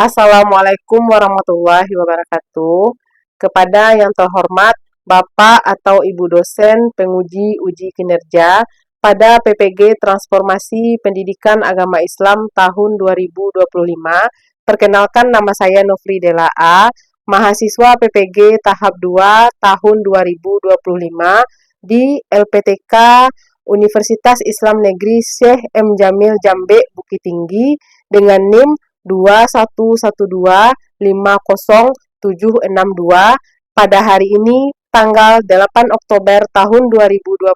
Assalamualaikum warahmatullahi wabarakatuh. Kepada yang terhormat Bapak atau Ibu dosen penguji uji kinerja pada PPG Transformasi Pendidikan Agama Islam tahun 2025, perkenalkan nama saya Nofri Dela A, mahasiswa PPG tahap 2 tahun 2025 di LPTK Universitas Islam Negeri Syekh M. Jamil Jambe Bukit Tinggi dengan NIM 211250762 pada hari ini tanggal 8 Oktober tahun 2025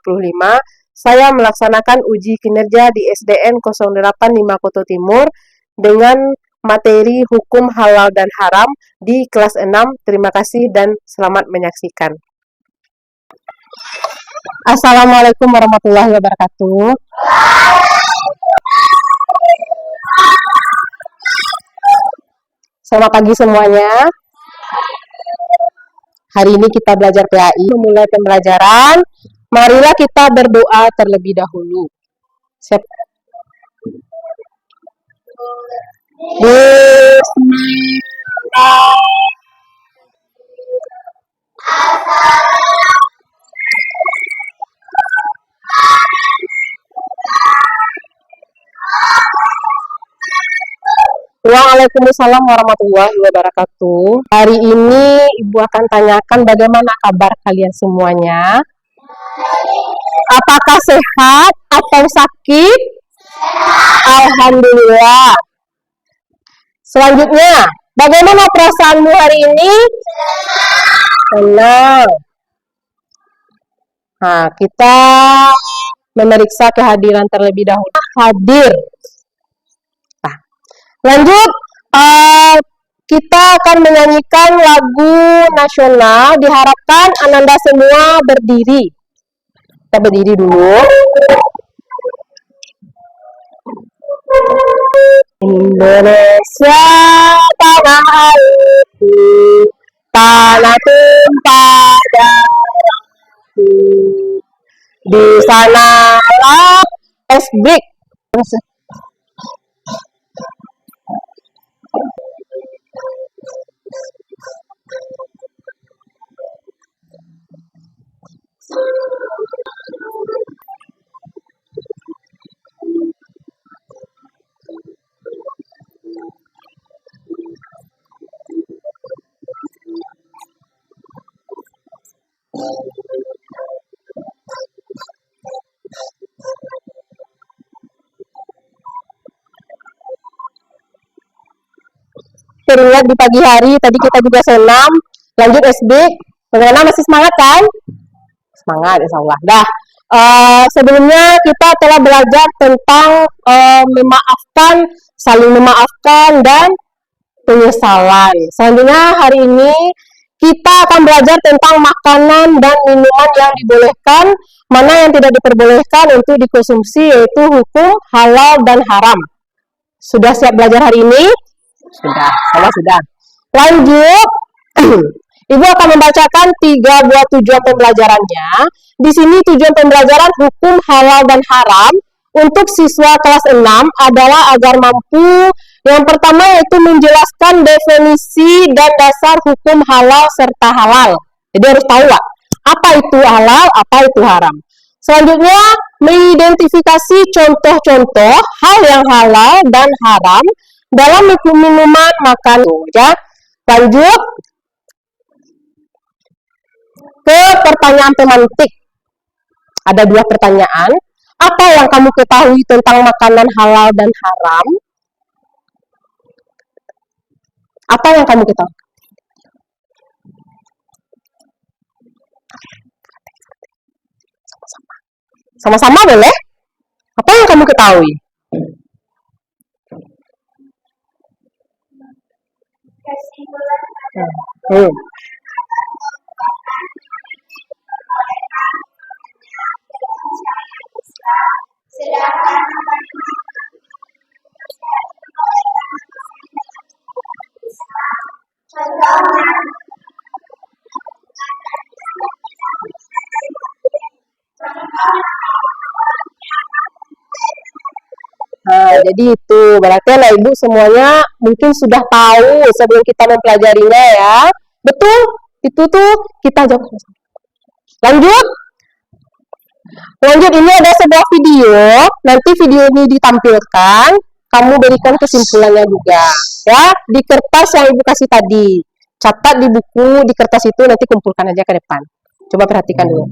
saya melaksanakan uji kinerja di SDN 085 Koto Timur dengan materi hukum halal dan haram di kelas 6. Terima kasih dan selamat menyaksikan. Assalamualaikum warahmatullahi wabarakatuh. Selamat pagi semuanya. Hari ini kita belajar PAI. Memulai pembelajaran, marilah kita berdoa terlebih dahulu. Bismillah. Waalaikumsalam warahmatullahi wabarakatuh. Hari ini Ibu akan tanyakan bagaimana kabar kalian semuanya. Apakah sehat atau sakit? Alhamdulillah. Selanjutnya, bagaimana perasaanmu hari ini? Senang. Nah, kita memeriksa kehadiran terlebih dahulu. Hadir. Lanjut, kita akan menyanyikan lagu nasional. Diharapkan Ananda semua berdiri. Kita berdiri dulu. Indonesia tanah airku, tanah tumpah darahku. Di sanalah SBIK. Teringat di pagi hari tadi kita juga senam. Lanjut SB. Bagaimana, masih semangat kan? Semangat insya Allah. Dah. Sebelumnya kita telah belajar tentang memaafkan, saling memaafkan dan penyesalan. Selanjutnya hari ini kita akan belajar tentang makanan dan minuman yang dibolehkan, mana yang tidak diperbolehkan untuk dikonsumsi, yaitu hukum halal dan haram. Sudah siap belajar hari ini? Sudah, saya sudah. Lanjut, Ibu akan membacakan 3 buah tujuan pembelajarannya. Di sini tujuan pembelajaran hukum halal dan haram untuk siswa kelas 6 adalah agar mampu, yang pertama yaitu menjelaskan definisi dan dasar hukum halal serta halal. Jadi harus tahu lah, apa itu halal, apa itu haram. Selanjutnya, mengidentifikasi contoh-contoh hal yang halal dan haram dalam minuman makan. Ya. Lanjut ke pertanyaan pemantik. Ada 2 pertanyaan. Apa yang kamu ketahui tentang makanan halal dan haram? Apa yang kamu ketahui? Sama-sama boleh? Apa yang kamu ketahui? Jadi itu Berarti anak ibu semuanya mungkin sudah tahu sebelum kita mempelajarinya ya. Betul? Itu tuh kita jawab. Lanjut. Lanjut, ini ada sebuah video. Nanti video ini ditampilkan. Kamu berikan kesimpulannya juga. Ya, di kertas yang ibu kasih tadi. Catat di buku, di kertas itu nanti kumpulkan aja ke depan. Coba perhatikan dulu.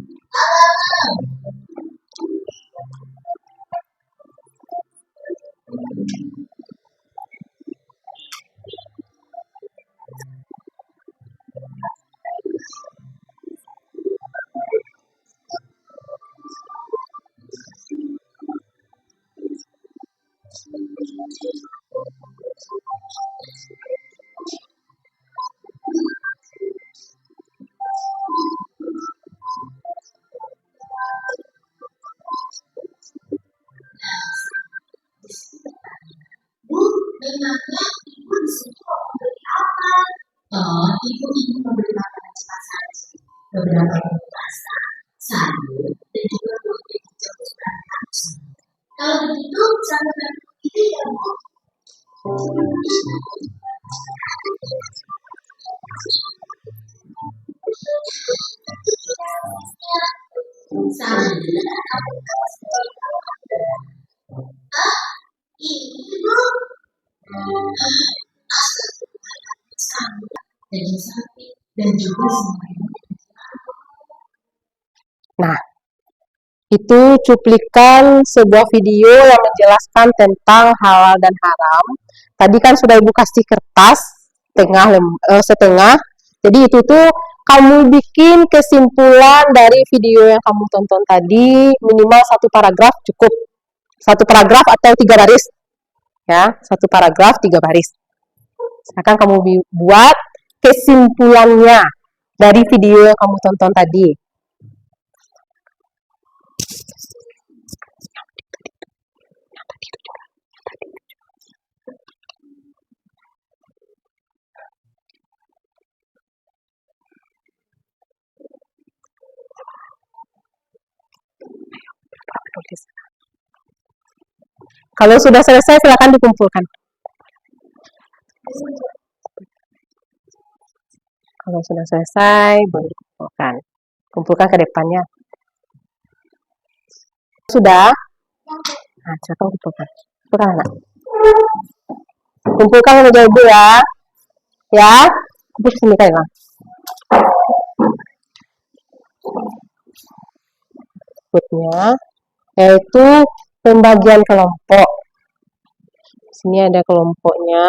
Bu, memangnya ibu disuruh membeli apa? Oh, ibu ingin membeli makanan cepat saji, beberapa bumbu pasta, sayur, dan juga roti hijau kesukaan kamu. Kalau begitu, sambungan itu ya, Bu. Sambil kamu kasih ini, Bu. Daging sapi dan juga semuanya. Nah, itu cuplikan sebuah video yang menjelaskan tentang halal dan haram. Tadi kan sudah ibu kasih kertas setengah. Jadi itu tuh kamu bikin kesimpulan dari video yang kamu tonton tadi, minimal 1 paragraf cukup. 1 paragraf atau 3 baris. Ya, 1 paragraf 3 baris. Sekarang kamu buat kesimpulannya dari video yang kamu tonton tadi. Kalau sudah selesai, silakan dikumpulkan. Kalau sudah selesai, boleh dikumpulkan. Kumpulkan ke depannya. Sudah? Nah, silakan kumpulkan. Kumpulkan, anak. Kumpulkan meja ibu ya. Ya, kumpul sini kan, Bang. Berikutnya, yaitu pembagian kelompok. Sini ada kelompoknya.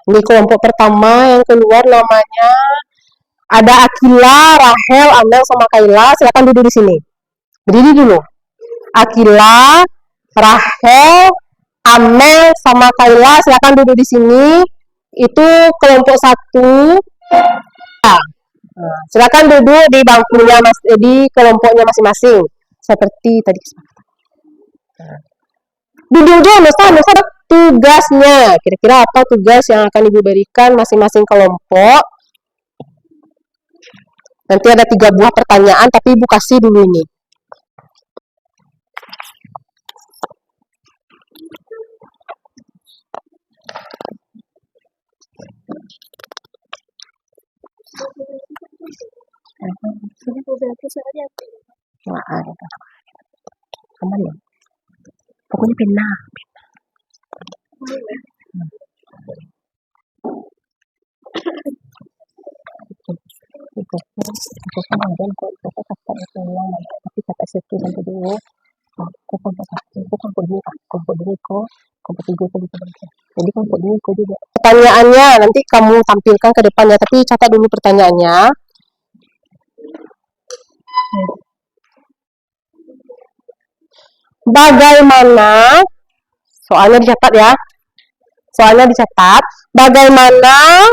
Ini kelompok pertama yang keluar namanya ada Akila, Rahel, Amel, sama Kaila. Silakan duduk di sini. Berdiri dulu. Akila, Rahel, Amel, sama Kaila. Silakan duduk di sini. Itu kelompok 1. Nah, silakan duduk di bangkunya, di kelompoknya masing-masing. Seperti tadi kesepakatan. Duduk dulu, Nusa tugasnya. Kira-kira apa tugas yang akan ibu berikan masing-masing kelompok? Nanti ada 3 buah pertanyaan, tapi ibu kasih dulu ini. Nah, aman ya? Pokoknya pena. Tapi kata satu sampai dulu. Jadi kelompok dulu juga. Pertanyaannya nanti kamu tampilkan ke depannya, tapi catat dulu pertanyaannya. Bagaimana? Soalnya dicatat ya. Soalnya dicatat. bagaimana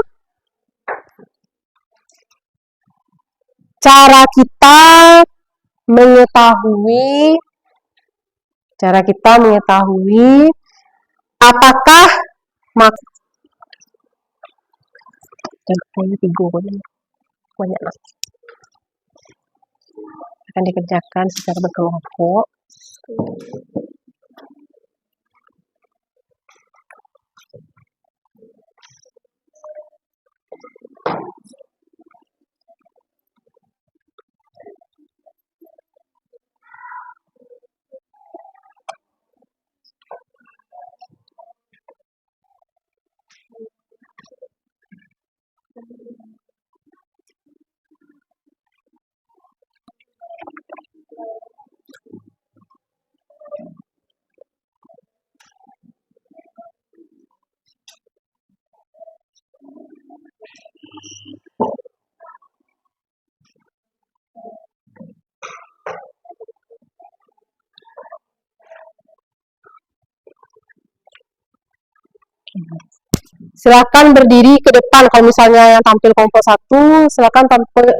cara kita mengetahui apakah banyak akan dikerjakan secara berkelompok. Silakan berdiri ke depan kalau misalnya yang tampil kelompok 1, silakan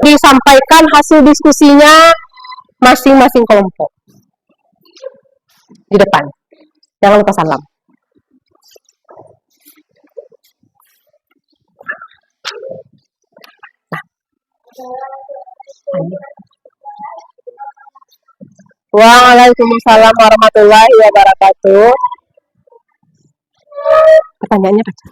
disampaikan hasil diskusinya masing-masing kelompok di depan. Jangan lupa salam. Waalaikumsalam warahmatullahi wabarakatuh. Pertanyaannya baca.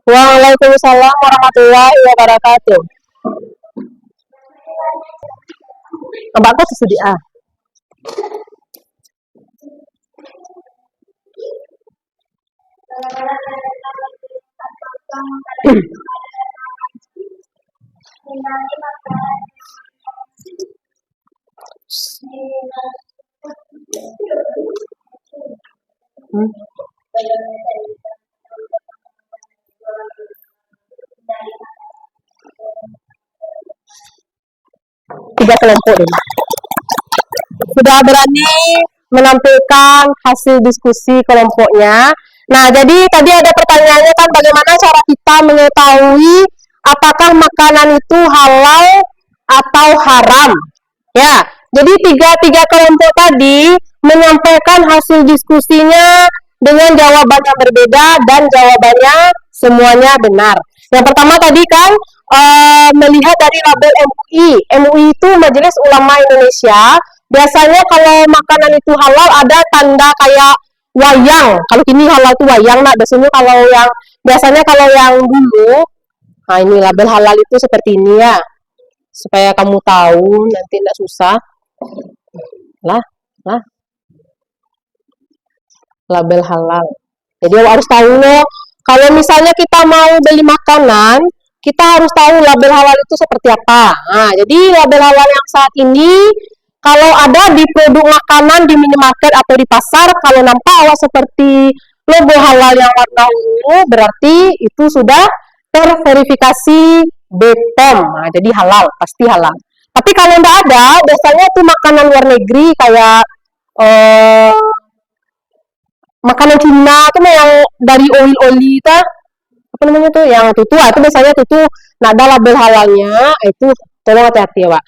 Waalaikumsalam warahmatullahi wabarakatuh. Mbak kok sesudah? Tiga kelompok ini sudah berani menampilkan hasil diskusi kelompoknya. Nah, jadi tadi ada pertanyaannya kan, bagaimana cara kita mengetahui apakah makanan itu halal atau haram? Ya, jadi tiga kelompok tadi menyampaikan hasil diskusinya dengan jawaban yang berbeda dan jawabannya semuanya benar. Yang pertama tadi kan melihat dari label MUI. MUI itu Majelis Ulama Indonesia. Biasanya kalau makanan itu halal ada tanda kayak wayang. Kalau ini halal itu wayang, nah biasanya kalau yang dulu, nah ini label halal itu seperti ini ya, supaya kamu tahu nanti tidak susah. Label halal. Jadi harus tahu loh. Kalau misalnya kita mau beli makanan, kita harus tahu label halal itu seperti apa. Nah, jadi label halal yang saat ini kalau ada di produk makanan di minimarket atau di pasar, kalau nampak seperti logo halal yang warna ungu, berarti itu sudah terverifikasi BPOM. Nah, jadi halal, pasti halal. Tapi kalau tidak ada, biasanya itu makanan luar negeri kayak makanan Cina itu yang dari oli itu, apa namanya tuh, yang itu biasanya itu nah ada label halalnya, itu tolong hati-hati ya Pak.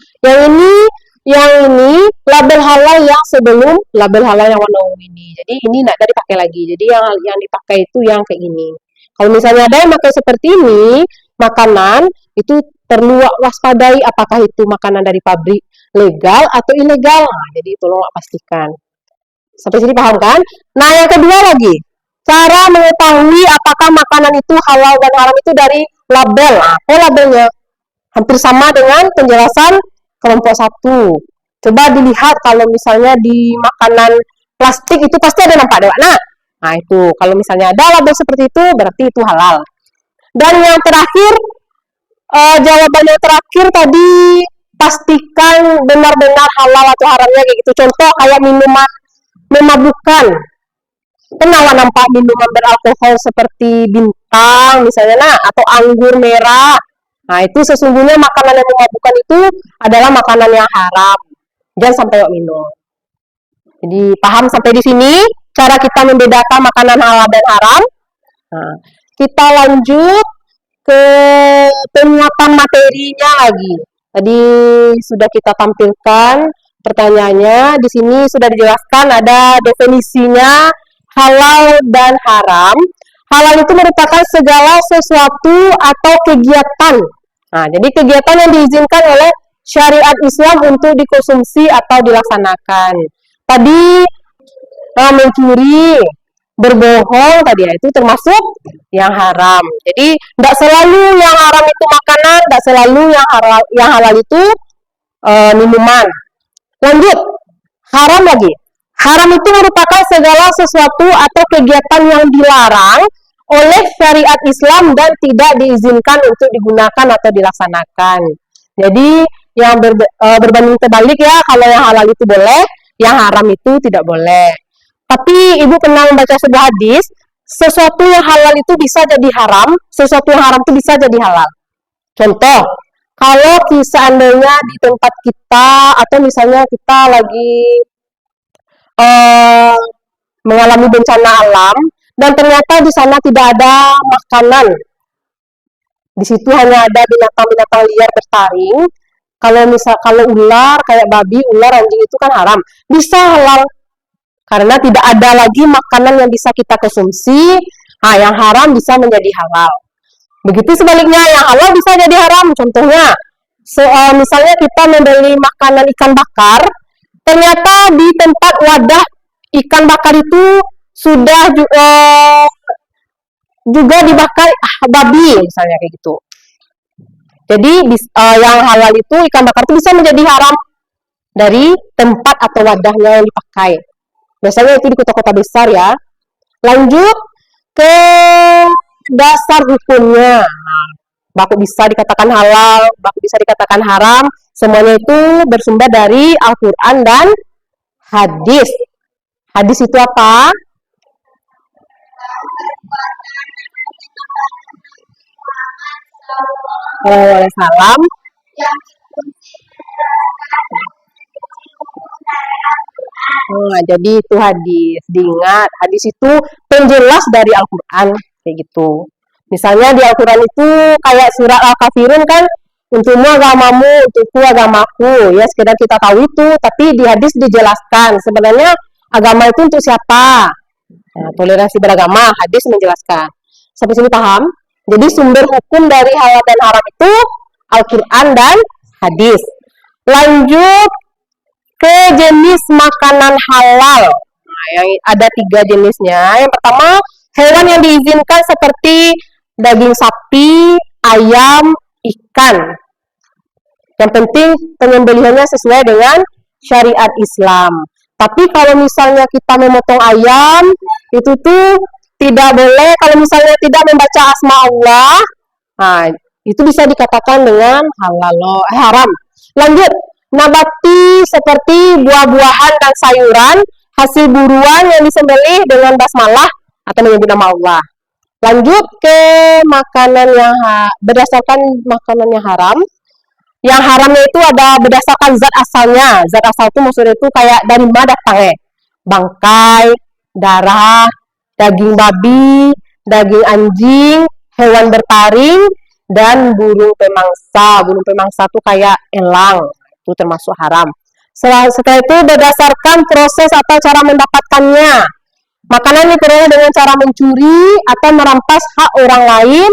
Yang ini label halal yang sebelum label halal yang warna ungu ini. Jadi ini tidak ada dipakai lagi. Jadi yang dipakai itu yang kayak gini. Kalau misalnya ada yang pakai seperti ini, makanan itu perlu waspadai apakah itu makanan dari pabrik legal atau ilegal. Nah, jadi tolong pastikan. Sampai sini paham kan? Nah, yang kedua lagi, cara mengetahui apakah makanan itu halal dan haram itu dari label. Nah, labelnya hampir sama dengan penjelasan kelompok 1. Coba dilihat kalau misalnya di makanan plastik itu pasti ada nampak dewek. Nah, itu kalau misalnya ada label seperti itu berarti itu halal. Dan yang terakhir, jawabannya terakhir tadi pastikan benar-benar halal atau haramnya kayak gitu. Contoh kayak minuman memabukkan. Pernah Wak nampak minuman beralkohol seperti bintang misalnya, nah, atau anggur merah. Nah, itu sesungguhnya makanan yang memabukkan itu adalah makanan yang haram. Jangan sampai Wak minum. Jadi paham sampai di sini cara kita membedakan makanan halal dan haram. Nah, kita lanjut ke penguatan materinya lagi. Tadi sudah kita tampilkan pertanyaannya. Di sini sudah dijelaskan ada definisinya halal dan haram. Halal itu merupakan segala sesuatu atau kegiatan. Nah, jadi kegiatan yang diizinkan oleh syariat Islam untuk dikonsumsi atau dilaksanakan. Tadi mencuri, berbohong tadi ya, itu termasuk yang haram. Jadi tidak selalu yang haram itu makanan, tidak selalu yang halal itu minuman. Lanjut, haram lagi. Haram itu merupakan segala sesuatu atau kegiatan yang dilarang oleh syariat Islam dan tidak diizinkan untuk digunakan atau dilaksanakan. Jadi yang berbanding terbalik ya, kalau yang halal itu boleh, yang haram itu tidak boleh. Tapi ibu pernah membaca sebuah hadis, sesuatu yang halal itu bisa jadi haram, sesuatu yang haram itu bisa jadi halal. Contoh, kalau seandainya di tempat kita atau misalnya kita lagi mengalami bencana alam dan ternyata di sana tidak ada makanan, di situ hanya ada binatang-binatang liar bertaring. Kalau ular kayak babi, ular, anjing itu kan haram, bisa halal karena tidak ada lagi makanan yang bisa kita konsumsi. Nah, yang haram bisa menjadi halal. Begitu sebaliknya, yang halal bisa jadi haram. Contohnya, misalnya kita membeli makanan ikan bakar, ternyata di tempat wadah ikan bakar itu sudah juga dibakar babi, misalnya kayak gitu. Jadi yang halal itu ikan bakar itu bisa menjadi haram dari tempat atau wadahnya yang dipakai. Biasanya itu di kota-kota besar ya. Lanjut ke dasar hukumnya. Baku bisa dikatakan halal, baku bisa dikatakan haram. Semuanya itu bersumber dari Al-Quran dan hadis. Hadis itu apa? Waalaikumsalam. Jadi itu hadis. Diingat, hadis itu penjelas dari Al-Quran kayak gitu. Misalnya di Al-Quran itu kayak surat Al-Kafirun kan, untukmu agamamu, untukku agamaku. Ya sekedar kita tahu itu, tapi di hadis dijelaskan sebenarnya agama itu untuk siapa. Nah, toleransi beragama, hadis menjelaskan. Sampai sini paham? Jadi sumber hukum dari halal dan haram itu Al-Quran dan hadis. Lanjut ke jenis makanan halal. Nah, yang ada 3 jenisnya. Yang pertama, hewan yang diizinkan seperti daging sapi, ayam, ikan. Yang penting penyembelihannya sesuai dengan syariat Islam. Tapi kalau misalnya kita memotong ayam, itu tuh tidak boleh kalau misalnya tidak membaca asma Allah. Nah, itu bisa dikatakan dengan haram. Lanjut, nabati seperti buah-buahan dan sayuran, hasil buruan yang disembelih dengan basmalah atau menyebut nama Allah. Lanjut ke makanan yang berdasarkan makanan yang haram. Yang haramnya itu ada berdasarkan zat asalnya. Zat asal itu maksudnya itu kayak dari mana datangnya? Bangkai, darah, daging babi, daging anjing, hewan bertaring, dan burung pemangsa. Burung pemangsa itu kayak elang, itu termasuk haram. Setelah itu berdasarkan proses atau cara mendapatkannya. Makanan diperoleh dengan cara mencuri atau merampas hak orang lain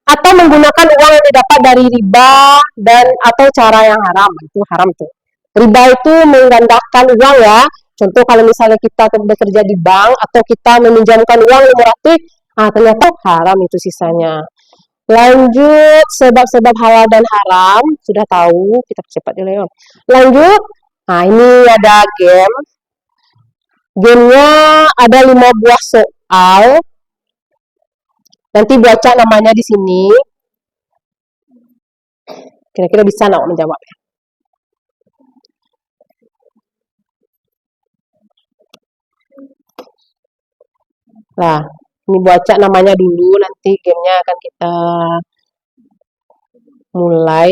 atau menggunakan uang yang didapat dari riba dan atau cara yang haram. Itu haram tuh. Riba itu menggandakan uang ya. Contoh kalau misalnya kita bekerja di bank atau kita meminjamkan uang 500, ternyata haram itu sisanya. Lanjut, sebab-sebab halal dan haram sudah tahu, kita cepat dulu ya. Lanjut, ini ada game. Gamenya ada 5 buah soal. Nanti baca namanya di sini. Kira-kira bisa nggak menjawabnya? Nah, ini baca namanya dulu, nanti gamenya akan kita mulai.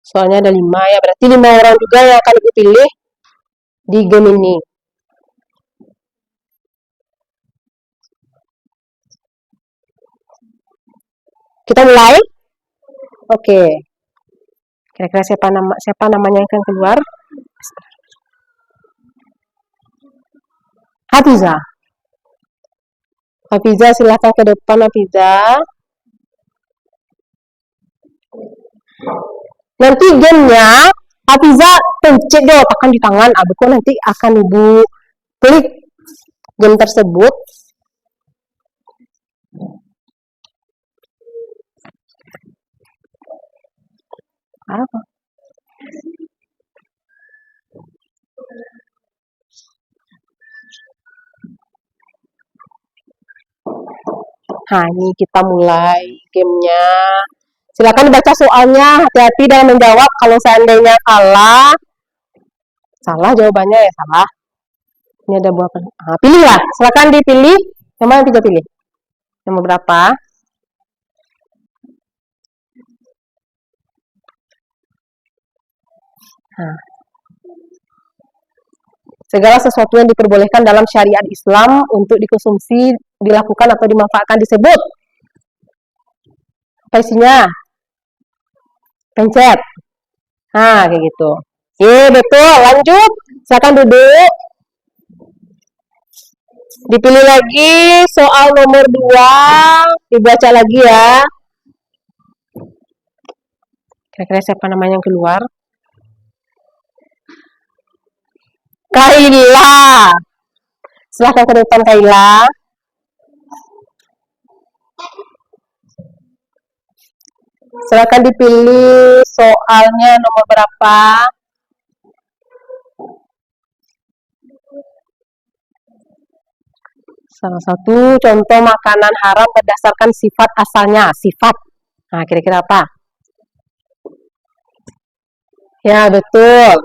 Soalnya ada 5 ya, berarti 5 orang juga yang akan ibu pilih di game ini. Kita mulai? Oke. Kira-kira siapa namanya yang akan keluar? Hafiza. Hafiza, silahkan ke depan Hafiza. Nanti gamenya Hafiza pencet deh tekan di tangan, abis nanti akan ibu klik game tersebut. Apa? Nah, ini kita mulai gamenya. Silakan dibaca soalnya, hati-hati dalam menjawab. Kalau seandainya salah jawabannya ya salah. Ini ada buah apa? Nah, pilih lah, silakan dipilih. Yang mana tiga pilih? Nomor berapa? Nah. Segala sesuatu yang diperbolehkan dalam syariat Islam untuk dikonsumsi, dilakukan atau dimanfaatkan disebut. Apa isinya? Pencet. Nah, kayak gitu. Oke, betul. Lanjut. Silakan duduk. Dipilih lagi soal nomor 2. Dibaca lagi ya. Kira-kira siapa namanya yang keluar? Kaila. Silahkan ke depan Kaila. Silakan dipilih soalnya nomor berapa. Salah satu contoh makanan haram berdasarkan sifat asalnya. Sifat. Nah, kira-kira apa? Ya, betul.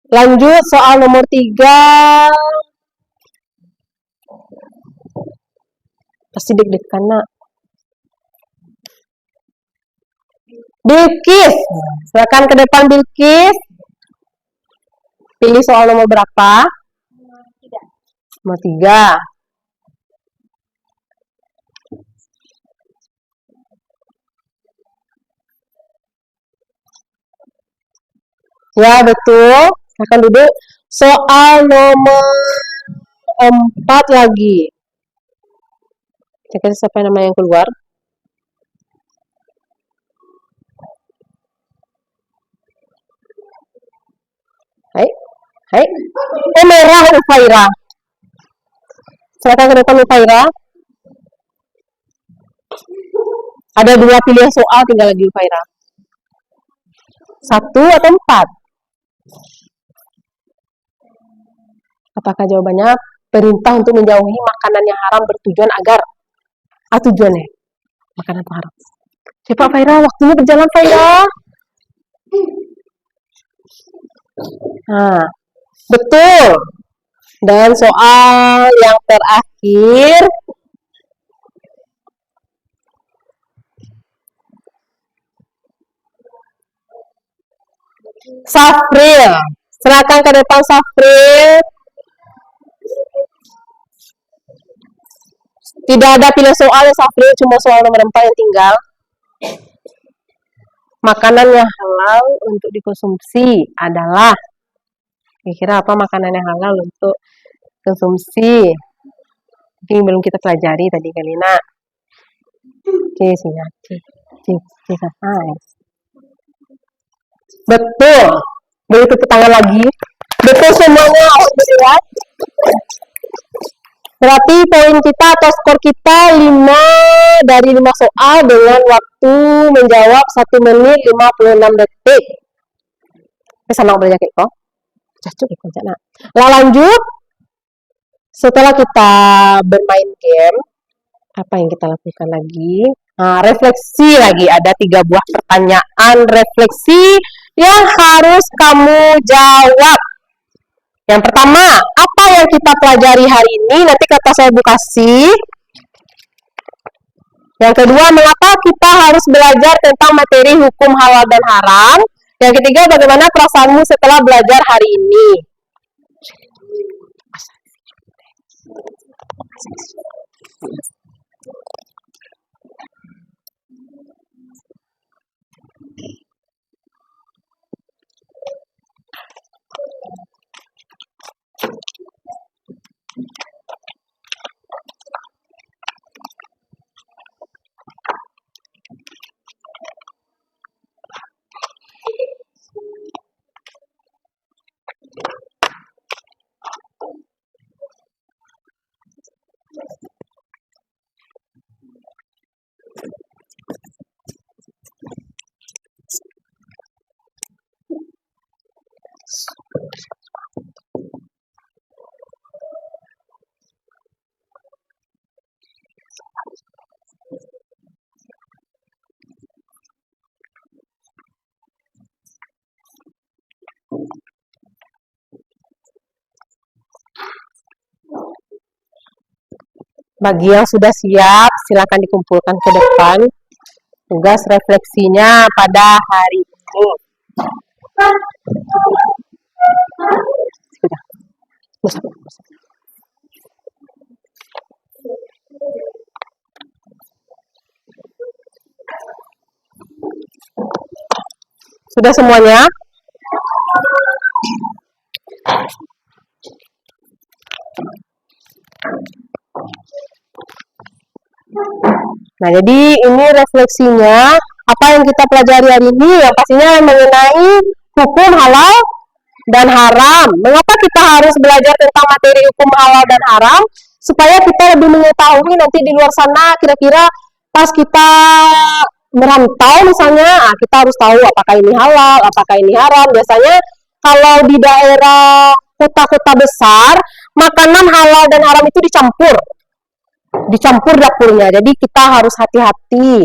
Lanjut soal nomor 3. Pasti deg-degan, nak. Bilkis. Silakan ke depan Bilkis. Pilih soal nomor berapa? Nomor 3. Ya, betul. Silakan duduk. Soal nomor 4 lagi. Kira-kira siapa nama yang keluar? Hai. Hai. Merah Ufaira. Silakan ke depan Ufaira. Ada 2 pilihan soal, tinggal lagi Ufaira. 1 atau 4? Apakah jawabannya perintah untuk menjauhi makanan yang haram bertujuan agar tujuannya makanan haram. Siapa Faira? Waktunya berjalan Faira. Nah, betul. Dan soal yang terakhir, Safril. Silakan ke depan Safril. Tidak ada pilih soal ya Safril, cuma soal nomor 4 yang tinggal. Makanan yang halal untuk dikonsumsi adalah, kira-kira apa makanan yang halal untuk konsumsi? Ini belum kita pelajari tadi kali nak. Oke, sini. Betul. Beri tepuk tangan lagi. Betul semuanya, alhamdulillah. Berarti poin kita atau skor kita 5 dari 5 soal dengan waktu menjawab 1 menit 56 detik. Kesana boleh jaket kok. Cacuk ikut nak. Lah lanjut. Setelah kita bermain game, apa yang kita lakukan lagi? Nah, refleksi lagi. Ada 3 buah pertanyaan refleksi yang harus kamu jawab. Yang pertama, apa yang kita pelajari hari ini? Nanti kata saya Ibu kasih. Yang kedua, mengapa kita harus belajar tentang materi hukum halal dan haram? Yang ketiga, bagaimana perasaanmu setelah belajar hari ini? Bagi yang sudah siap, silakan dikumpulkan ke depan. Tugas refleksinya pada hari ini. Sudah semuanya? Nah, jadi ini refleksinya apa yang kita pelajari hari ini, yang pastinya mengenai hukum halal dan haram. Mengapa kita harus belajar tentang materi hukum halal dan haram? Supaya kita lebih mengetahui nanti di luar sana, kira-kira pas kita merantau misalnya, kita harus tahu apakah ini halal, apakah ini haram. Biasanya kalau di daerah kota-kota besar, makanan halal dan haram itu dicampur dapurnya. Jadi kita harus hati-hati.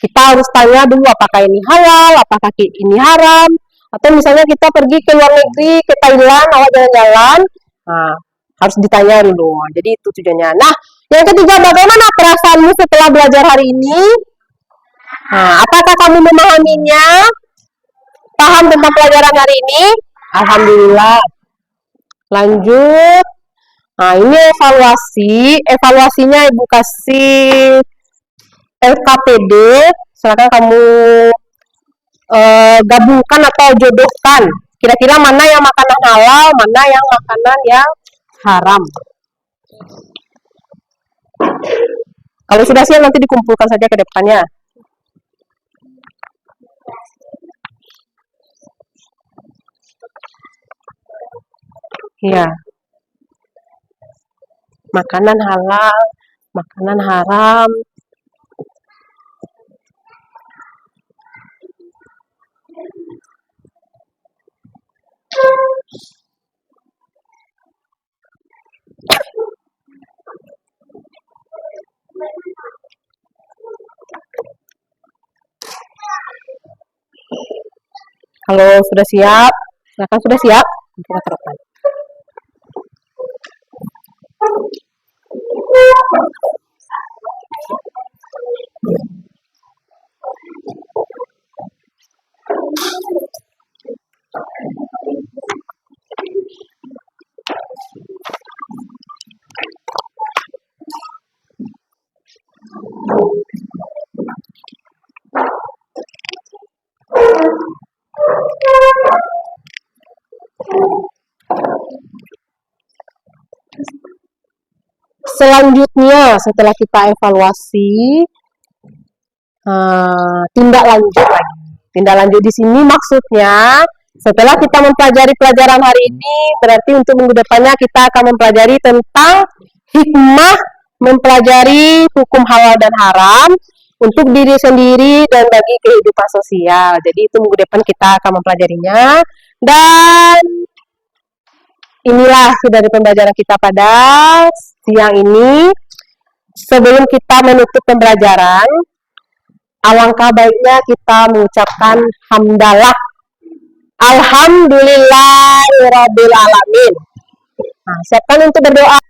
Kita harus tanya dulu apakah ini halal, apakah ini haram. Atau misalnya kita pergi ke luar negeri, ke Thailand, awal jalan-jalan, nah, harus ditanya dulu. Jadi itu tujuannya. Nah, yang ketiga, bagaimana perasaanmu setelah belajar hari ini? Nah, apakah kamu memahaminya? Paham tentang pelajaran hari ini? Alhamdulillah. Lanjut. Nah, ini evaluasi. Evaluasinya Ibu kasih LKPD. Silakan kamu gabungkan atau jodohkan. Kira-kira mana yang makanan halal, mana yang makanan yang haram. Kalau sudah siap nanti dikumpulkan saja ke depannya. Iya. Makanan halal, makanan haram. Kalau sudah siap, silakan sudah siap, kita terapkan. Selanjutnya, setelah kita evaluasi, tindak lanjut lagi. Tindak lanjut di sini maksudnya, setelah kita mempelajari pelajaran hari ini, berarti untuk minggu depannya kita akan mempelajari tentang hikmah mempelajari hukum halal dan haram untuk diri sendiri dan bagi kehidupan sosial. Jadi itu minggu depan kita akan mempelajarinya. Dan inilah dari pembelajaran kita pada siang ini. Sebelum kita menutup pembelajaran, alangkah baiknya kita mengucapkan hamdalah. Alhamdulillah Rabbil Alamin. Nah, siapkan untuk berdoa.